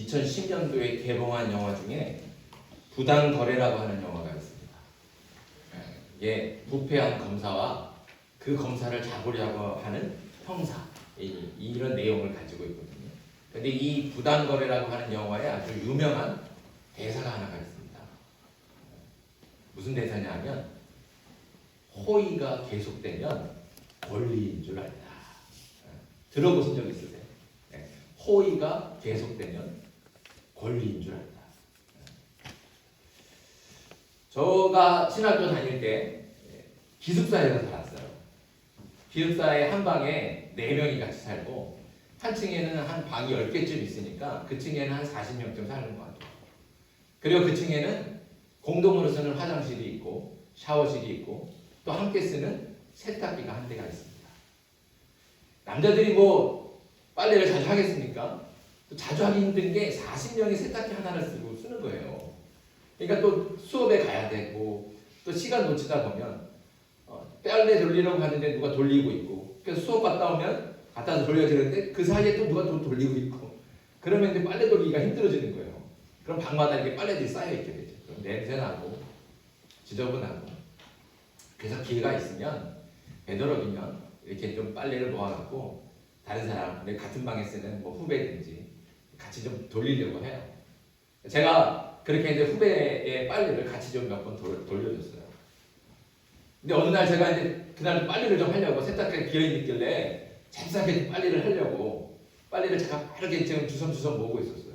2010년도에 개봉한 영화 중에 부당거래라고 하는 영화가 있습니다. 이게 부패한 검사와 그 검사를 잡으려고 하는 형사, 이런 내용을 가지고 있거든요. 근데 이 부당거래라고 하는 영화에 아주 유명한 대사가 하나가 있습니다. 무슨 대사냐면 호의가 계속되면 권리인 줄 알다. 들어보신 적 있으세요? 호의가 계속되면 권리인 줄 알다. 저가 신학교 다닐 때 기숙사에서 살았어요. 기숙사에 한 방에 4명이 같이 살고 한 층에는 한 방이 10개쯤 있으니까 그 층에는 한 40명쯤 사는 것 같아요. 그리고 그 층에는 공동으로 쓰는 화장실이 있고 샤워실이 있고 또 함께 쓰는 세탁기가 한 대가 있습니다. 남자들이 뭐 빨래를 자주 하겠습니까? 또 자주 하기 힘든 게 40명이 세탁기 하나를 쓰는 거예요. 그러니까 또 수업에 가야 되고 또 시간 놓치다 보면 빨래 돌리려고 하는데 누가 돌리고 있고 그래서 수업 갔다 오면 갖다서 돌려주는데 그 사이에 또 누가 또 돌리고 있고 그러면 이제 빨래 돌리기가 힘들어지는 거예요. 그럼 방마다 이렇게 빨래들이 쌓여 있게 되죠. 그럼 냄새나고 지저분하고 그래서 기회가 있으면 되도록이면 이렇게 좀 빨래를 모아갖고 다른 사람, 같은 방에 쓰는 뭐 후배든지 같이 좀 돌리려고 해요. 제가 그렇게 이제 후배의 빨래를 같이 좀 몇 번 돌려줬어요. 근데 어느 날 제가 이제 그날 빨래를 좀 하려고 세탁기에 비어있길래 잽싸게 빨래를 하려고 빨래를 제가 빠르게 지금 주섬주섬 모으고 있었어요.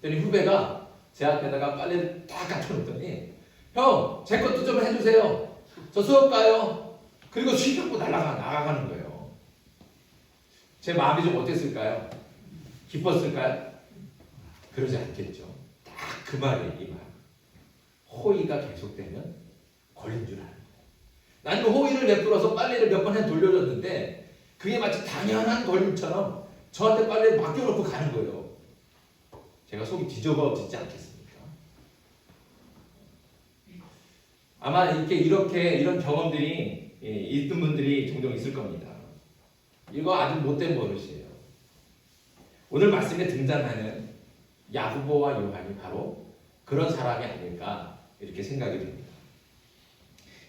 그랬더니 후배가 제 앞에다가 빨래를 딱 갖다 놓더니 형, 제 것도 좀 해주세요. 저 수업 가요. 그리고 휘 갖고 나가는 거예요. 제 마음이 좀 어땠을까요? 기뻤을까요? 그러지 않겠죠. 딱 그 말이에요, 이 말. 호의가 계속되면 걸린 줄 아는 거예요. 나는 그 호의를 베풀어서 빨래를 몇 번 돌려줬는데 그게 마치 당연한 권리처럼 저한테 빨래를 맡겨놓고 가는 거예요. 제가 속이 뒤집어지지 않겠습니까? 아마 이렇게 이런 경험들이 있던 분들이 종종 있을 겁니다. 이거 아주 못된 버릇이에요. 오늘 말씀에 등장하는 야고보와 요한이 바로 그런 사람이 아닐까 이렇게 생각이 됩니다.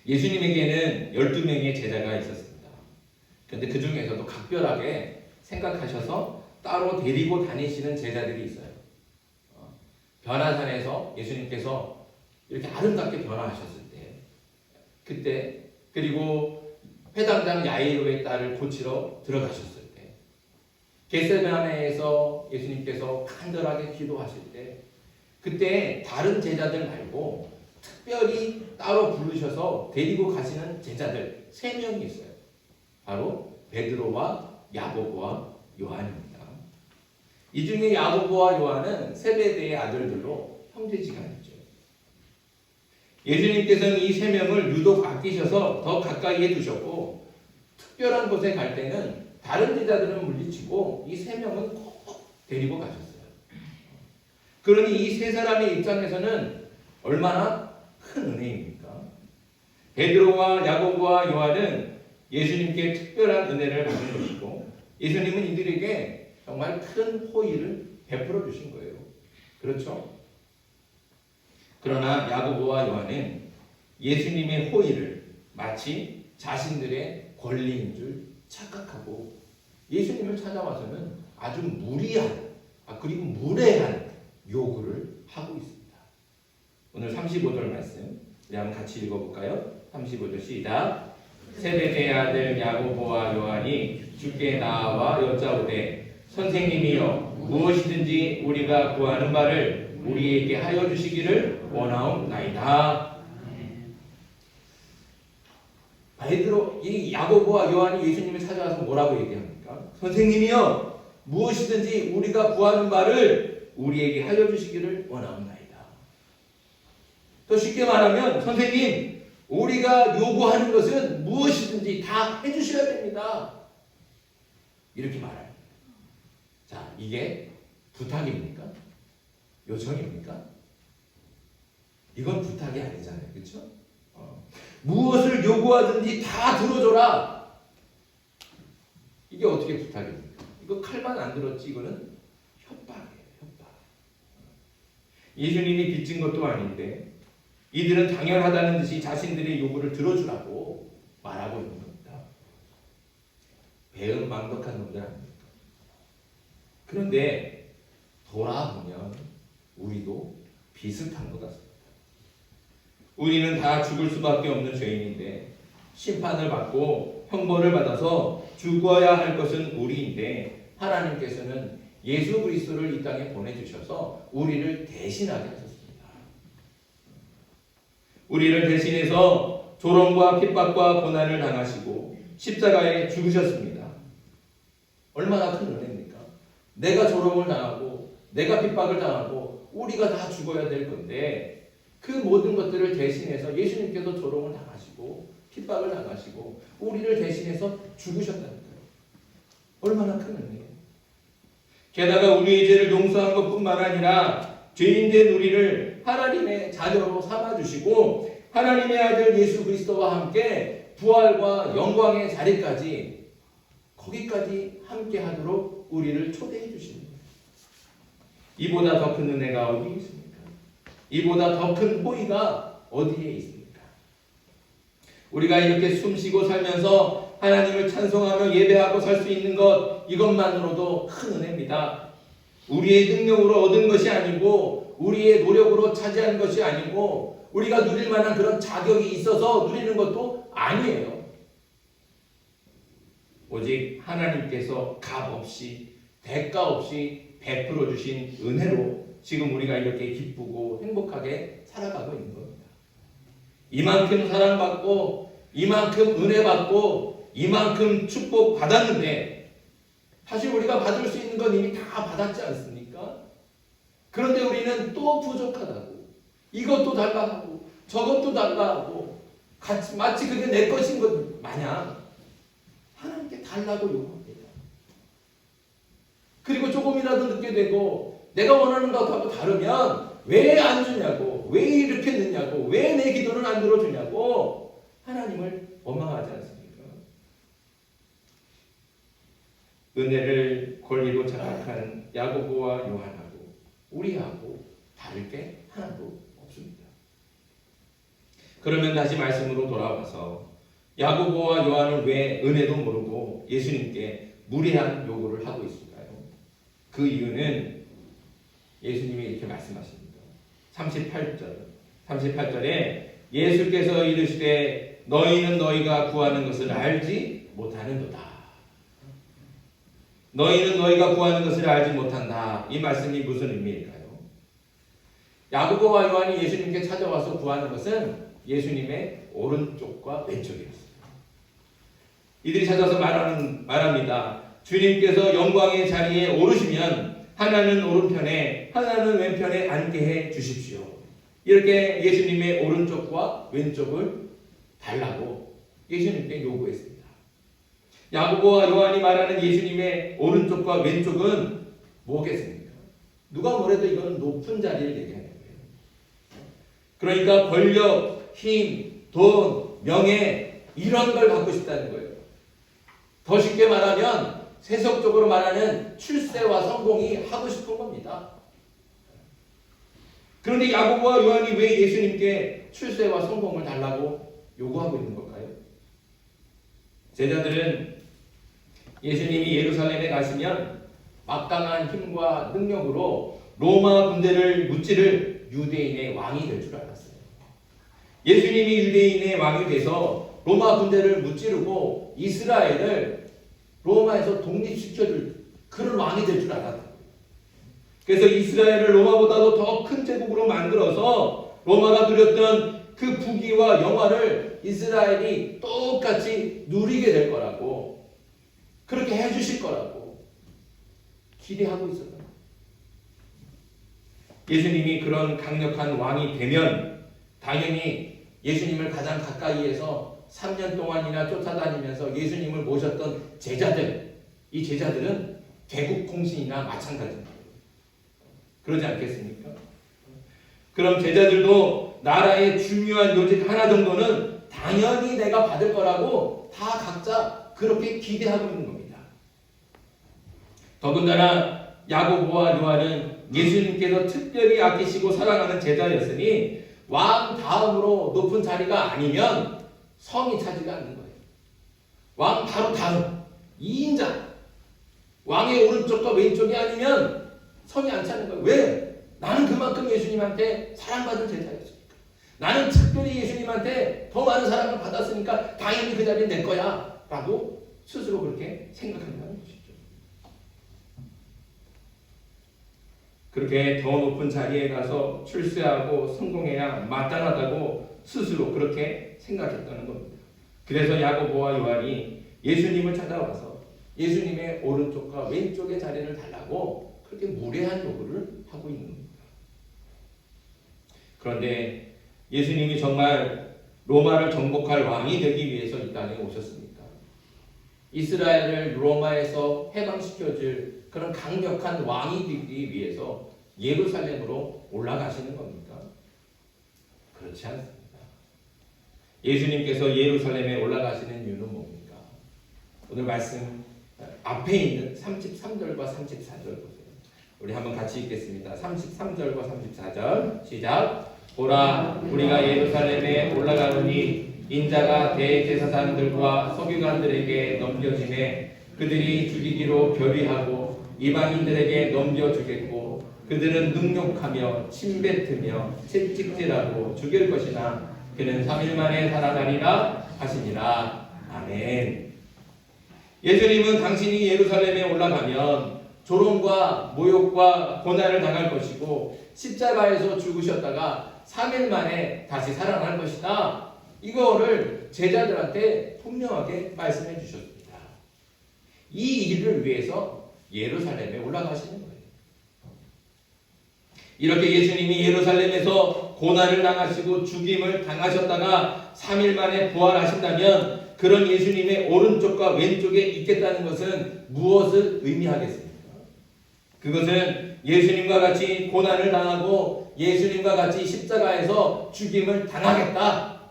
예수님에게는 12명의 제자가 있었습니다. 그런데 그 중에서도 각별하게 생각하셔서 따로 데리고 다니시는 제자들이 있어요. 변화산에서 예수님께서 이렇게 아름답게 변화하셨을 때 그때 그리고 회당장 야이로의 딸을 고치러 들어가셨을 때 겟세마네에서 예수님께서 간절하게 기도하실 때 그때 다른 제자들 말고 특별히 따로 부르셔서 데리고 가시는 제자들 3명이 있어요. 바로 베드로와 야고보와 요한입니다. 이 중에 야고보와 요한은 세베대의 아들들로 형제지간이죠. 예수님께서는 이 3명을 유독 아끼셔서 더 가까이에 두셨고 특별한 곳에 갈 때는 다른 제자들은 물리치고 이 3명은 꼭 데리고 가셨어요. 그러니 이 3사람의 입장에서는 얼마나 큰 은혜입니까? 베드로와 야고보와 요한은 예수님께 특별한 은혜를 받은 것이고 예수님은 이들에게 정말 큰 호의를 베풀어 주신 거예요. 그렇죠? 그러나 야고보와 요한은 예수님의 호의를 마치 자신들의 권리인 줄 착각하고 예수님을 찾아와서는 아주 무리한 그리고 무례한 요구를 하고 있습니다. 오늘 35절 말씀 우리 한번 같이 읽어볼까요? 35절 시작. 세베대의 아들 야고보와 요한이 주께 나와 여짜오되 선생님이여 무엇이든지 우리가 구하는 바를 우리에게 하여 주시기를 원하옵나이다. 베드로, 이 야고보와 요한이 예수님을 찾아와서 뭐라고 얘기합니까? 선생님이여 무엇이든지 우리가 구하는 바를 우리에게 하여 주시기를 원하옵나이다. 더 쉽게 말하면 선생님 우리가 요구하는 것은 무엇이든지 다 해주셔야 됩니다. 이렇게 말해요. 자, 이게 부탁입니까? 요청입니까? 이건 부탁이 아니잖아요. 그렇죠? 무엇을 요구하든지 다 들어줘라. 이게 어떻게 부탁입니까? 이거 칼만 안 들었지 이거는 협박이에요. 협박. 예수님이 빚진 것도 아닌데 이들은 당연하다는 듯이 자신들의 요구를 들어주라고 말하고 있는 겁니다. 배은망덕한 놈들 아닙니까? 그런데 돌아보면 우리도 비슷한 것 같습니다. 우리는 다 죽을 수밖에 없는 죄인인데 심판을 받고 형벌을 받아서 죽어야 할 것은 우리인데 하나님께서는 예수 그리스도를 이 땅에 보내주셔서 우리를 대신하게 하셨습니다. 우리를 대신해서 조롱과 핍박과 고난을 당하시고 십자가에 죽으셨습니다. 얼마나 큰 은혜입니까? 내가 조롱을 당하고 내가 핍박을 당하고 우리가 다 죽어야 될 건데 그 모든 것들을 대신해서 예수님께서 조롱을 당하시고 핍박을 당하시고 우리를 대신해서 죽으셨다니까요. 얼마나 큰 은혜예요. 게다가 우리의 죄를 용서한 것뿐만 아니라 죄인된 우리를 하나님의 자녀로 삼아주시고 하나님의 아들 예수 그리스도와 함께 부활과 영광의 자리까지 거기까지 함께 하도록 우리를 초대해 주시는 거예요. 이보다 더 큰 은혜가 어디에 있습니까? 이보다 더 큰 호의가 어디에 있습니까? 우리가 이렇게 숨쉬고 살면서 하나님을 찬송하며 예배하고 살 수 있는 것, 이것만으로도 큰 은혜입니다. 우리의 능력으로 얻은 것이 아니고 우리의 노력으로 차지한 것이 아니고 우리가 누릴 만한 그런 자격이 있어서 누리는 것도 아니에요. 오직 하나님께서 값 없이 대가 없이 베풀어 주신 은혜로 지금 우리가 이렇게 기쁘고 행복하게 살아가고 있는 겁니다. 이만큼 사랑받고 이만큼 은혜 받고 이만큼 축복 받았는데 사실 우리가 받을 수 있는 건 이미 다 받았지 않습니까? 그런데 우리는 또 부족하다고 이것도 달라 하고 저것도 달라 하고 마치 그게 내 것인 것 마냥 하나님께 달라고 요구합니다. 그리고 조금이라도 늦게 되고 내가 원하는 것하고 다르면 왜 안 주냐고, 왜 이렇게 늦냐고, 왜 내 기도는 안 들어주냐고 하나님을 원망하지 않습니까? 은혜를 권리로 착각한 야고보와 요한하고 우리하고 다를 게 하나도 없습니다. 그러면 다시 말씀으로 돌아와서 야고보와 요한은 왜 은혜도 모르고 예수님께 무례한 요구를 하고 있을까요? 그 이유는 예수님이 이렇게 말씀하십니다. 38절에 예수께서 이르시되 너희는 너희가 구하는 것을 알지 못하는도다. 너희는 너희가 구하는 것을 알지 못한다. 이 말씀이 무슨 의미일까요? 야고보와 요한이 예수님께 찾아와서 구하는 것은 예수님의 오른쪽과 왼쪽이었어요. 이들이 찾아서 말합니다. 주님께서 영광의 자리에 오르시면 하나는 오른편에 하나는 왼편에 앉게 해 주십시오. 이렇게 예수님의 오른쪽과 왼쪽을 달라고 예수님께 요구했습니다. 야고보와 요한이 말하는 예수님의 오른쪽과 왼쪽은 뭐겠습니까? 누가 뭐래도 이거는 높은 자리를 얘기하는 거예요. 그러니까 권력, 힘, 돈, 명예 이런 걸 갖고 싶다는 거예요. 더 쉽게 말하면 세속적으로 말하는 출세와 성공이 하고 싶은 겁니다. 그런데 야고보와 요한이 왜 예수님께 출세와 성공을 달라고 요구하고 있는 걸까요? 제자들은 예수님이 예루살렘에 가시면 막강한 힘과 능력으로 로마 군대를 무찌를 유대인의 왕이 될 줄 알았어요. 예수님이 유대인의 왕이 돼서 로마 군대를 무찌르고 이스라엘을 로마에서 독립시켜줄 그런 왕이 될 줄 알았어요. 그래서 이스라엘을 로마보다도 더 큰 제국으로 만들어서 로마가 누렸던 그 부귀와 영화를 이스라엘이 똑같이 누리게 될 거라고, 그렇게 해주실 거라고 기대하고 있었다. 예수님이 그런 강력한 왕이 되면 당연히 예수님을 가장 가까이에서 3년 동안이나 쫓아다니면서 예수님을 모셨던 제자들, 이 제자들은 개국 공신이나 마찬가지입니다. 그러지 않겠습니까? 그럼 제자들도 나라의 중요한 요직 하나 정도는 당연히 내가 받을 거라고 다 각자 그렇게 기대하고 있는 겁니다. 더군다나 야고보와 요한은 예수님께서 특별히 아끼시고 사랑하는 제자였으니 왕 다음으로 높은 자리가 아니면 성이 차지가 않는 거예요. 왕 바로 다음 2인자 왕의 오른쪽과 왼쪽이 아니면 성이 안 차는 거예요. 왜? 나는 그만큼 예수님한테 사랑받은 제자였으니까. 나는 특별히 예수님한테 더 많은 사랑을 받았으니까 당연히 그 자리는 내 거야 라고 스스로 그렇게 생각한다는 것이죠. 그렇게 더 높은 자리에 가서 출세하고 성공해야 마땅하다고 스스로 그렇게 생각했다는 겁니다. 그래서 야고보와 요한이 예수님을 찾아와서 예수님의 오른쪽과 왼쪽의 자리를 달라고 그렇게 무례한 요구를 하고 있는 겁니다. 그런데 예수님이 정말 로마를 정복할 왕이 되기 위해서 이 땅에 오셨습니까? 이스라엘을 로마에서 해방시켜줄 그런 강력한 왕이 되기 위해서 예루살렘으로 올라가시는 겁니까? 그렇지 않습니다. 예수님께서 예루살렘에 올라가시는 이유는 뭡니까? 오늘 말씀 앞에 있는 33절과 34절 보세요. 우리 한번 같이 읽겠습니다. 33절과 34절 시작. 보라, 우리가 예루살렘에 올라가노니 인자가 대제사장들과 서기관들에게 넘겨지매 그들이 죽이기로 결의하고 이방인들에게 넘겨주겠고 그들은 능욕하며 침뱉으며 채찍질하고 죽일 것이나 그는 3일 만에 살아나리라 하시니라. 아멘. 예수님은 당신이 예루살렘에 올라가면 조롱과 모욕과 고난을 당할 것이고 십자가에서 죽으셨다가 3일 만에 다시 살아날 것이다. 이거를 제자들한테 분명하게 말씀해 주셨습니다. 이 일을 위해서 예루살렘에 올라가시는 거예요. 이렇게 예수님이 예루살렘에서 고난을 당하시고 죽임을 당하셨다가 3일 만에 부활하신다면 그런 예수님의 오른쪽과 왼쪽에 있겠다는 것은 무엇을 의미하겠습니까? 그것은 예수님과 같이 고난을 당하고 예수님과 같이 십자가에서 죽임을 당하겠다.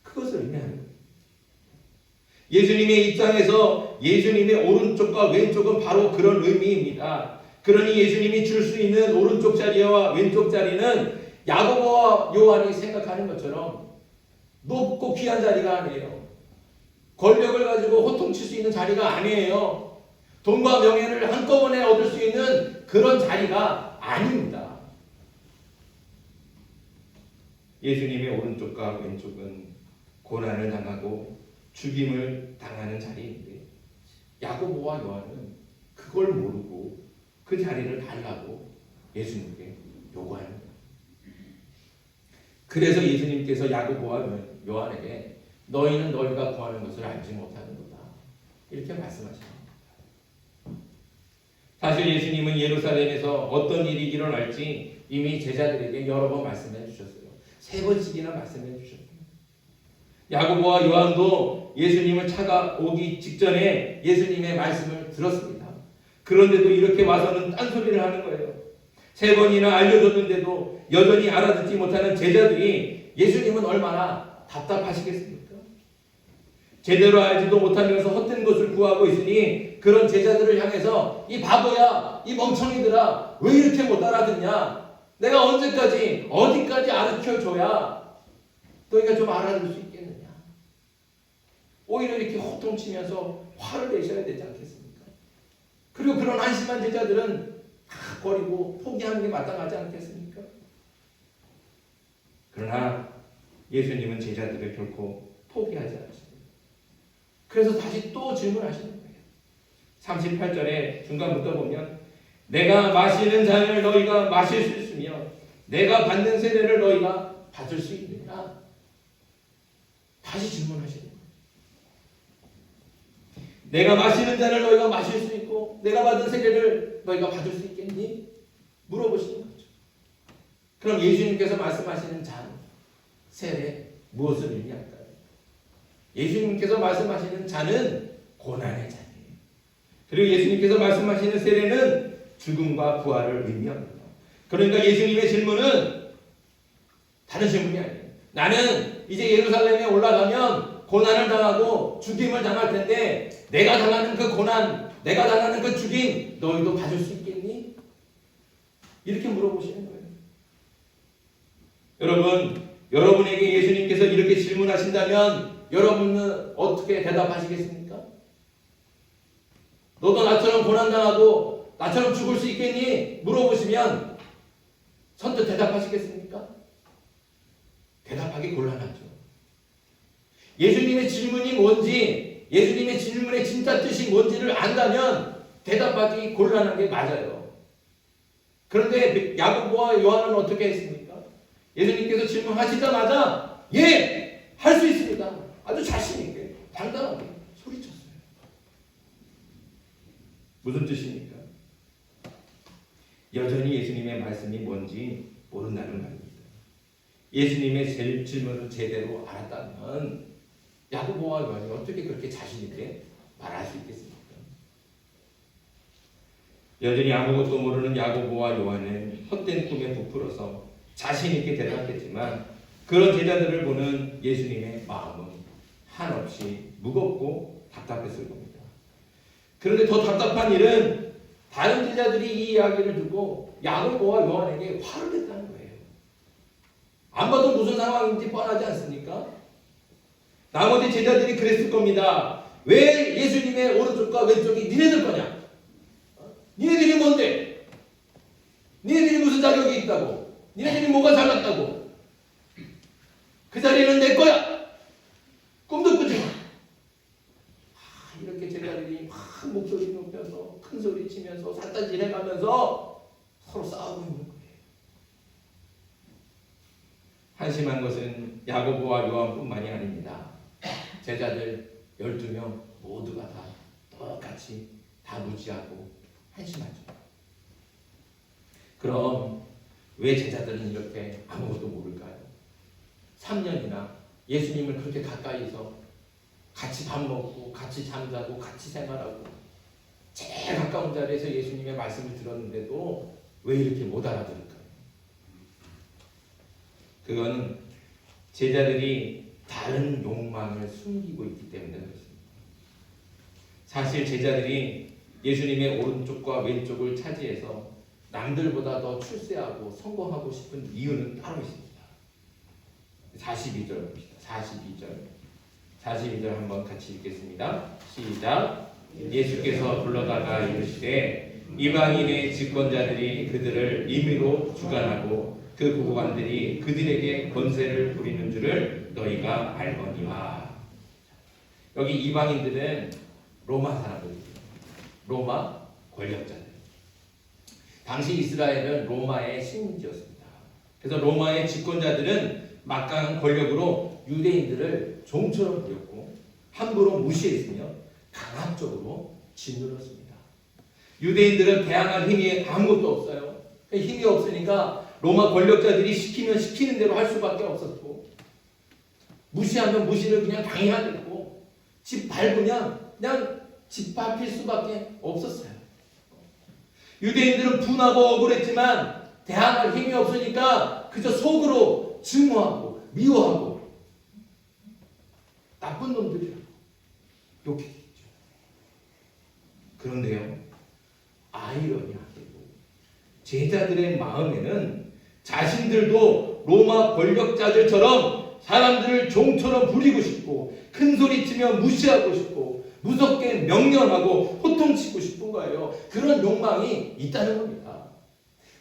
그것을 의미하는 거예요. 예수님의 입장에서 예수님의 오른쪽과 왼쪽은 바로 그런 의미입니다. 그러니 예수님이 줄 수 있는 오른쪽 자리와 왼쪽 자리는 야고보와 요한이 생각하는 것처럼 높고 귀한 자리가 아니에요. 권력을 가지고 호통칠 수 있는 자리가 아니에요. 돈과 명예를 한꺼번에 얻을 수 있는 그런 자리가 아닙니다. 예수님의 오른쪽과 왼쪽은 고난을 당하고 죽임을 당하는 자리인데 야고보와 요한은 그걸 모르고 그 자리를 달라고 예수님께 요구하는 거예요. 그래서 예수님께서 야고보와 요한에게 너희는 너희가 구하는 것을 알지 못하는 거다. 이렇게 말씀하십니다. 사실 예수님은 예루살렘에서 어떤 일이 일어날지 이미 제자들에게 여러 번 말씀해 주셨어요. 3번씩이나 말씀해 주셨어요. 야고보와 요한도 예수님을 찾아오기 직전에 예수님의 말씀을 들었습니다. 그런데도 이렇게 와서는 딴소리를 하는 거예요. 3번이나 알려줬는데도 여전히 알아듣지 못하는 제자들이 예수님은 얼마나 답답하시겠습니까? 제대로 알지도 못하면서 헛된 것을 구하고 있으니 그런 제자들을 향해서 이 바보야, 이 멍청이들아, 왜 이렇게 못 알아듣냐? 내가 언제까지 어디까지 가르쳐줘야 너희가 좀 알아들을 수 있겠느냐? 오히려 이렇게 호통치면서 화를 내셔야 되지 않겠습니까? 그리고 그런 한심한 제자들은 다 버리고 포기하는 게 마땅하지 않겠습니까? 그러나 예수님은 제자들을 결코 포기하지 않습니다. 그래서 다시 또 질문하시는 거예요. 38절에 중간부터 보면 내가 마시는 잔을 너희가 마실 수 있으며 내가 받는 세례를 너희가 받을 수 있느냐? 다시 질문하시는 거예요. 내가 마시는 잔을 너희가 마실 수 있고 내가 받은 세례를 너희가 받을 수 있겠니? 물어보시는 거죠. 그럼 예수님께서 말씀하시는 잔, 세례 무엇을 의미할까요? 예수님께서 말씀하시는 잔은 고난의 잔이에요. 그리고 예수님께서 말씀하시는 세례는 죽음과 부활을 의미합니다. 그러니까 예수님의 질문은 다른 질문이 아니에요. 나는 이제 예루살렘에 올라가면 고난을 당하고 죽임을 당할 텐데 내가 당하는 그 고난, 내가 당하는 그 죽임 너희도 받을 수 있겠니? 이렇게 물어보시는 거예요. 여러분, 여러분에게 예수님께서 이렇게 질문하신다면 여러분은 어떻게 대답하시겠습니까? 너도 나처럼 고난당하고 나처럼 죽을 수 있겠니? 물어보시면 선뜻 대답하시겠습니까? 대답하기 곤란하죠. 예수님의 질문이 뭔지, 예수님의 질문의 진짜 뜻이 뭔지를 안다면 대답하기 곤란한 게 맞아요. 그런데 야고보와 요한은 어떻게 했습니까? 예수님께서 질문하시자마자 예! 할 수 있습니다. 아주 자신있게 당당하게 소리쳤어요. 무슨 뜻입니까? 여전히 예수님의 말씀이 뭔지 모른다는 말입니다. 예수님의 질문을 제대로 알았다면 야고보와 요한이 어떻게 그렇게 자신있게 말할 수 있겠습니까? 여전히 아무것도 모르는 야고보와 요한은 헛된 꿈에 부풀어서 자신있게 대답했지만 그런 제자들을 보는 예수님의 마음은 한없이 무겁고 답답했을 겁니다. 그런데 더 답답한 일은 다른 제자들이 이 이야기를 듣고 야고보와 요한에게 화를 냈다는 거예요. 안 봐도 무슨 상황인지 뻔하지 않습니까? 나머지 제자들이 그랬을 겁니다. 왜 예수님의 오른쪽과 왼쪽이 니네들 거냐? 니네들이 뭔데? 니네들이 무슨 자격이 있다고? 니네들이 뭐가 잘났다고? 그 자리는 내 거야! 꿈도 꾸지 마! 이렇게 제자들이 막 목소리 높여서 큰 소리 치면서 삿다질 해가면서 서로 싸우고 있는 거예요. 한심한 것은 야고보와 요한뿐만이 아닙니다. 제자들 12명 모두가 다 똑같이 다 무지하고 한심하죠. 그럼 왜 제자들은 이렇게 아무것도 모를까요? 3년이나 예수님을 그렇게 가까이서 같이 밥 먹고 같이 잠자고 같이 생활하고 제일 가까운 자리에서 예수님의 말씀을 들었는데도 왜 이렇게 못 알아들을까요? 그건 제자들이 다른 욕망을 숨기고 있기 때문에 그렇습니다. 사실 제자들이 예수님의 오른쪽과 왼쪽을 차지해서 남들보다 더 출세하고 성공하고 싶은 이유는 따로 있습니다. 42절 봅시다. 42절 한번 같이 읽겠습니다. 시작. 예수께서 불러다가 이르시되 이방인의 집권자들이 그들을 임의로 주관하고 그 고관들이 그들에게 권세를 부리는 줄을 너희가 알거니와. 여기 이방인들은 로마 사람들입니다. 로마 권력자들. 당시 이스라엘은 로마의 식민지였습니다. 그래서 로마의 집권자들은 막강한 권력으로 유대인들을 종처럼 부렸고 함부로 무시했으며 강압적으로 짓눌렀습니다. 유대인들은 대항할 힘이 아무것도 없어요. 힘이 없으니까 로마 권력자들이 시키면 시키는 대로 할 수밖에 없었고 무시하면 무시를 그냥 당해야 됐고 집 밟으면 그냥 집 밟힐 수밖에 없었어요. 유대인들은 분하고 억울했지만 대항할 힘이 없으니까 그저 속으로 증오하고 미워하고 나쁜 놈들이라고 욕했겠죠. 그런데요, 아이러니하게도 제자들의 마음에는 자신들도 로마 권력자들처럼 사람들을 종처럼 부리고 싶고 큰 소리치며 무시하고 싶고 무섭게 명령하고 호통치고 싶은 거예요. 그런 욕망이 있다는 겁니다.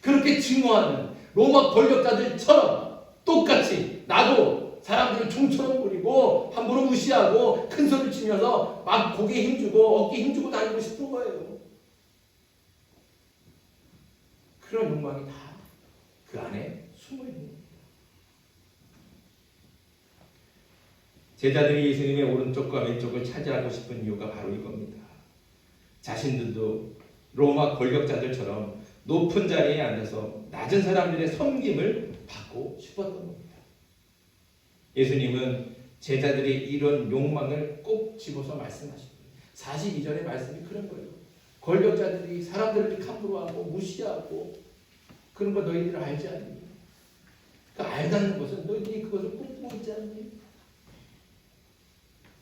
그렇게 증오하는 로마 권력자들처럼 똑같이 나도 사람들을 종처럼 부리고 함부로 무시하고 큰 소리 치면서 막 고개 힘주고 어깨 힘주고 다니고 싶은 거예요. 그런 욕망이 다 그 안에 숨어 있는 겁니다. 제자들이 예수님의 오른쪽과 왼쪽을 차지하고 싶은 이유가 바로 이겁니다. 자신들도 로마 권력자들처럼 높은 자리에 앉아서 낮은 사람들의 섬김을 받고 싶었던 겁니다. 예수님은 제자들의 이런 욕망을 꼭 집어서 말씀하십니다. 42절의 말씀이 그런 거예요. 권력자들이 사람들을 함부로하고 무시하고 그런 거 너희들 알지 않니? 그 알다는 것은 너희들이 그것을 꿈꾸고 있지 않니?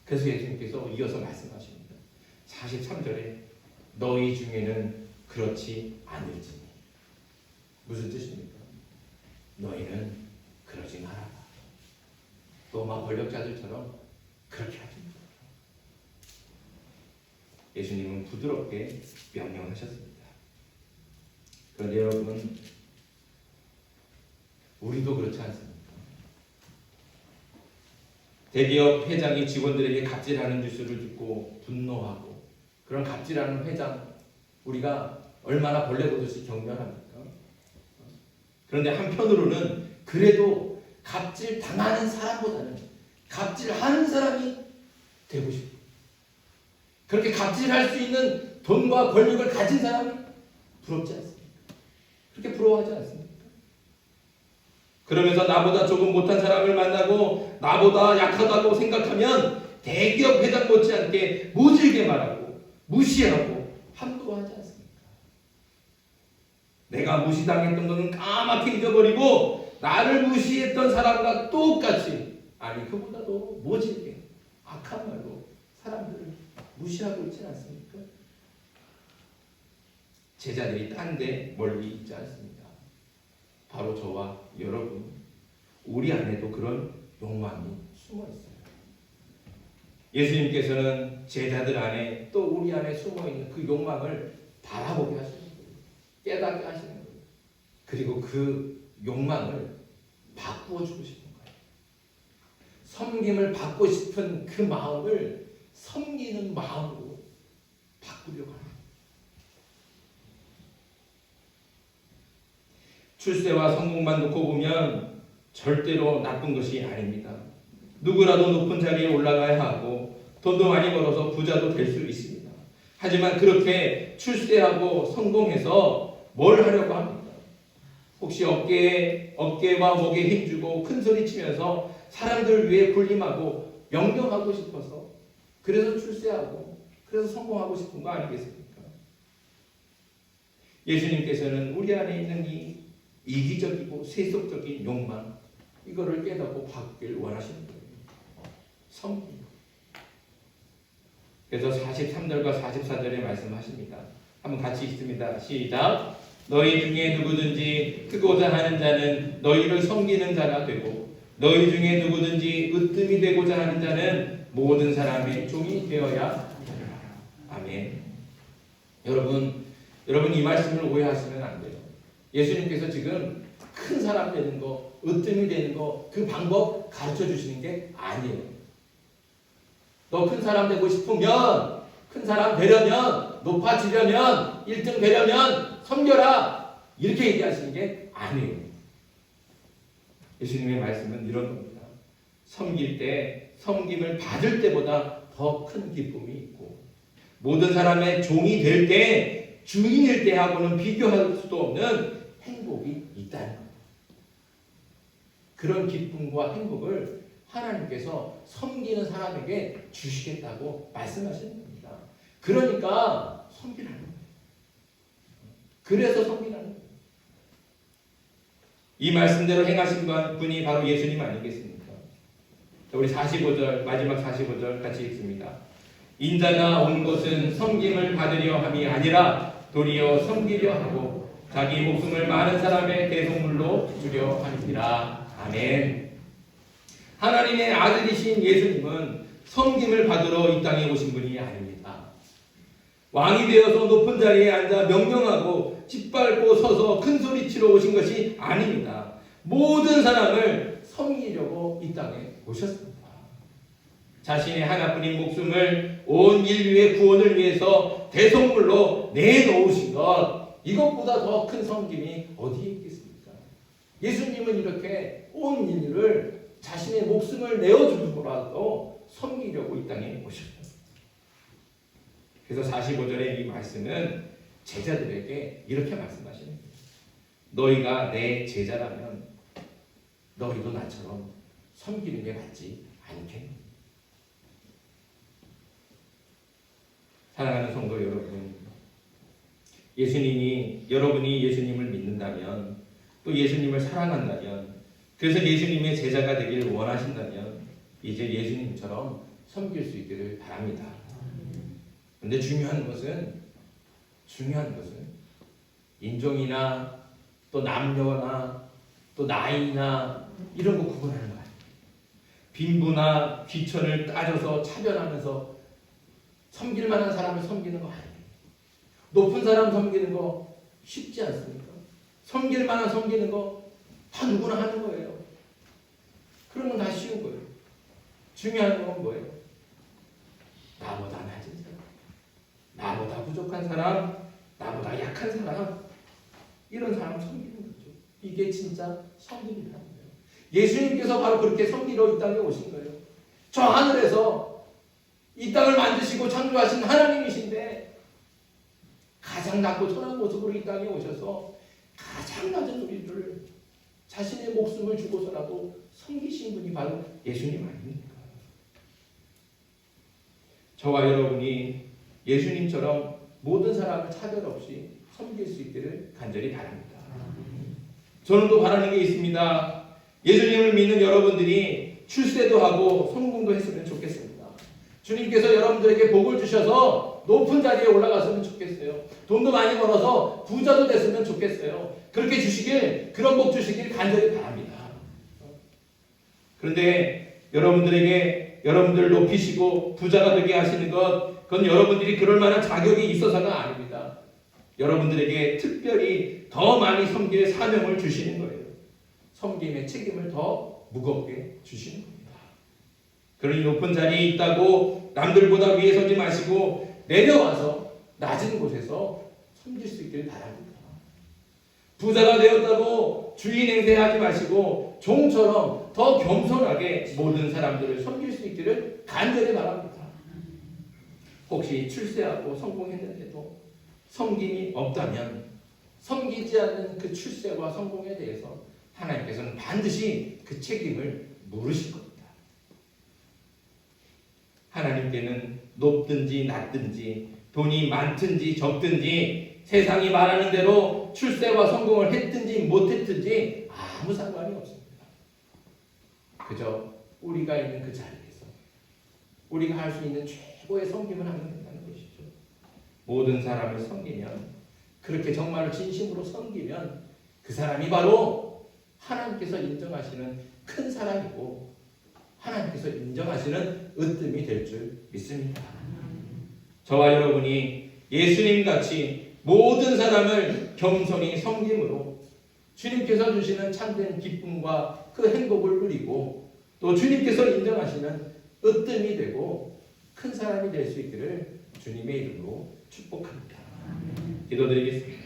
그래서 예수님께서 이어서 말씀하십니다. 43절에 너희 중에는 그렇지 않을지니. 무슨 뜻입니까? 너희는 그러지 마라. 로마 권력자들처럼 그렇게 하지 마. 예수님은 부드럽게 명령하셨습니다. 그런데 여러분, 우리도 그렇지 않습니까? 대기업 회장이 직원들에게 갑질하는 뉴스를 듣고 분노하고, 그런 갑질하는 회장 우리가 얼마나 벌레 보듯이 경멸합니까? 그런데 한편으로는 그래도 갑질 당하는 사람보다는 갑질하는 사람이 되고 싶어요. 그렇게 갑질할 수 있는 돈과 권력을 가진 사람이 부럽지 않습니까? 그렇게 부러워하지 않습니까? 그러면서 나보다 조금 못한 사람을 만나고 나보다 약하다고 생각하면 대기업 회장 못지않게 모질게 말하고 무시하고 함부로 하지 않습니까? 내가 무시당했던 것은 까맣게 잊어버리고 나를 무시했던 사람과 똑같이, 아니 그보다도 모질게 악한 말로 사람들을 무시하고 있지 않습니까? 제자들이 딴 데 멀리 있지 않습니다. 바로 저와 여러분, 우리 안에도 그런 욕망이 숨어 있어요. 예수님께서는 제자들 안에 또 우리 안에 숨어 있는 그 욕망을 바라보게 하시는 거예요. 깨닫게 하시는 거예요. 그리고 그 욕망을 바꾸어 주고 싶은 거예요. 섬김을 받고 싶은 그 마음을 섬기는 마음으로 바꾸려고 합니다. 출세와 성공만 놓고 보면 절대로 나쁜 것이 아닙니다. 누구라도 높은 자리에 올라가야 하고 돈도 많이 벌어서 부자도 될 수 있습니다. 하지만 그렇게 출세하고 성공해서 뭘 하려고 합니까? 혹시 어깨와 목에 힘주고 큰소리 치면서 사람들 위해 군림하고 명령하고 싶어서, 그래서 출세하고 그래서 성공하고 싶은 거 아니겠습니까? 예수님께서는 우리 안에 있는 이 이기적이고 세속적인 욕망, 이거를 깨닫고 바꾸길 원하시는 거예요. 섬기고. 그래서 43절과 44절에 말씀하십니다. 한번 같이 읽습니다. 시작. 너희 중에 누구든지 크고자 하는 자는 너희를 섬기는 자가 되고, 너희 중에 누구든지 으뜸이 되고자 하는 자는 모든 사람의 종이 되어야 하리라. 아멘. 여러분 이 말씀을 오해하시면 안 돼요. 예수님께서 지금 큰 사람 되는 거, 으뜸이 되는 거, 그 방법 가르쳐 주시는 게 아니에요. 너 큰 사람 되고 싶으면, 큰 사람 되려면, 높아지려면, 1등 되려면 섬겨라, 이렇게 얘기하시는 게 아니에요. 예수님의 말씀은 이런 겁니다. 섬길 때, 섬김을 받을 때보다 더 큰 기쁨이 있고, 모든 사람의 종이 될 때, 주인일 때하고는 비교할 수도 없는 행복이 있다는 거예요. 그런 기쁨과 행복을 하나님께서 섬기는 사람에게 주시겠다고 말씀하시는 겁니다. 그러니까 섬기라는 거예요. 그래서 섬기라는 거예요. 이 말씀대로 행하신 분이 바로 예수님 아니겠습니까? 우리 45절, 마지막 45절 같이 읽습니다. 인자가 온 것은 섬김을 받으려 함이 아니라 도리어 섬기려 하고 자기 목숨을 많은 사람의 대속물로 주려 함이니라. 아멘. 하나님의 아들이신 예수님은 섬김을 받으러 이 땅에 오신 분이 아닙니다. 왕이 되어서 높은 자리에 앉아 명령하고 짓밟고 서서 큰소리치러 오신 것이 아닙니다. 모든 사람을 섬기려고 이 땅에 오셨습니다. 자신의 하나뿐인 목숨을 온 인류의 구원을 위해서 대속물로 내놓으신 것, 이것보다 더 큰 섬김이 어디에 있겠습니까? 예수님은 이렇게 온 인류를 자신의 목숨을 내어주고라도 섬기려고 이 땅에 오셨습니다. 그래서 45절의 이 말씀은 제자들에게 이렇게 말씀하시는 거예요. 너희가 내 제자라면 너희도 나처럼 섬기는 게 맞지 않겠니? 사랑하는 성도 여러분, 여러분이 예수님을 믿는다면, 또 예수님을 사랑한다면, 그래서 예수님의 제자가 되기를 원하신다면 이제 예수님처럼 섬길 수 있기를 바랍니다. 그런데 중요한 것은 인종이나 또 남녀나 또 나이나 이런 거 구분하는 거 아니에요. 빈부나 귀천을 따져서 차별하면서 섬길 만한 사람을 섬기는 거 아니에요. 높은 사람 섬기는 거 쉽지 않습니까? 섬길 만한 섬기는 거 다 누구나 하는 거예요. 그런 건 다 쉬운 거예요. 중요한 건 뭐예요? 나보다 낮은 사람, 나보다 부족한 사람, 나보다 약한 사람, 이런 사람 섬기는 거죠. 이게 진짜 섬김이라는 거예요. 예수님께서 바로 그렇게 섬기러 이 땅에 오신 거예요. 저 하늘에서 이 땅을 만드시고 창조하신 하나님이신데 가장 낮고 천한 모습으로 이 땅에 오셔서 가장 낮은 우리를 자신의 목숨을 주고서라도 섬기신 분이 바로 예수님 아닙니까? 저와 여러분이 예수님처럼 모든 사람을 차별 없이 섬길 수 있기를 간절히 바랍니다. 저는 또 바라는 게 있습니다. 예수님을 믿는 여러분들이 출세도 하고 성공도 했으면 좋겠습니다. 주님께서 여러분들에게 복을 주셔서 높은 자리에 올라갔으면 좋겠어요. 돈도 많이 벌어서 부자도 됐으면 좋겠어요. 그렇게 주시길, 그런 복 주시길 간절히 바랍니다. 그런데 여러분들 높이시고 부자가 되게 하시는 것, 그건 여러분들이 그럴 만한 자격이 있어서가 아닙니다. 여러분들에게 특별히 더 많이 섬길 사명을 주시는 거예요. 섬김의 책임을 더 무겁게 주시는 겁니다. 그러니 높은 자리에 있다고 남들보다 위에 서지 마시고 내려와서 낮은 곳에서 섬길 수 있기를 바랍니다. 부자가 되었다고 주인 행세하지 마시고 종처럼 더 겸손하게 모든 사람들을 섬길 수 있기를 간절히 바랍니다. 혹시 출세하고 성공했는데도 섬김이 없다면 섬기지 않는 그 출세와 성공에 대해서 하나님께서는 반드시 그 책임을 물으실 겁니다. 하나님께는 높든지 낮든지 돈이 많든지 적든지 세상이 말하는 대로 출세와 성공을 했든지 못했든지 아무 상관이 없습니다. 그저 우리가 있는 그 자리에서 우리가 할 수 있는 최고의 섬김을 하면 된다는 것이죠. 모든 사람을 섬기면, 그렇게 정말 진심으로 섬기면 그 사람이 바로 하나님께서 인정하시는 큰 사람이고 하나님께서 인정하시는 으뜸이 될 줄 믿습니다. 저와 여러분이 예수님 같이 모든 사람을 겸손히 섬김으로 주님께서 주시는 참된 기쁨과 그 행복을 누리고 또 주님께서 인정하시는 으뜸이 되고 큰 사람이 될 수 있기를 주님의 이름으로 축복합니다. 기도드리겠습니다.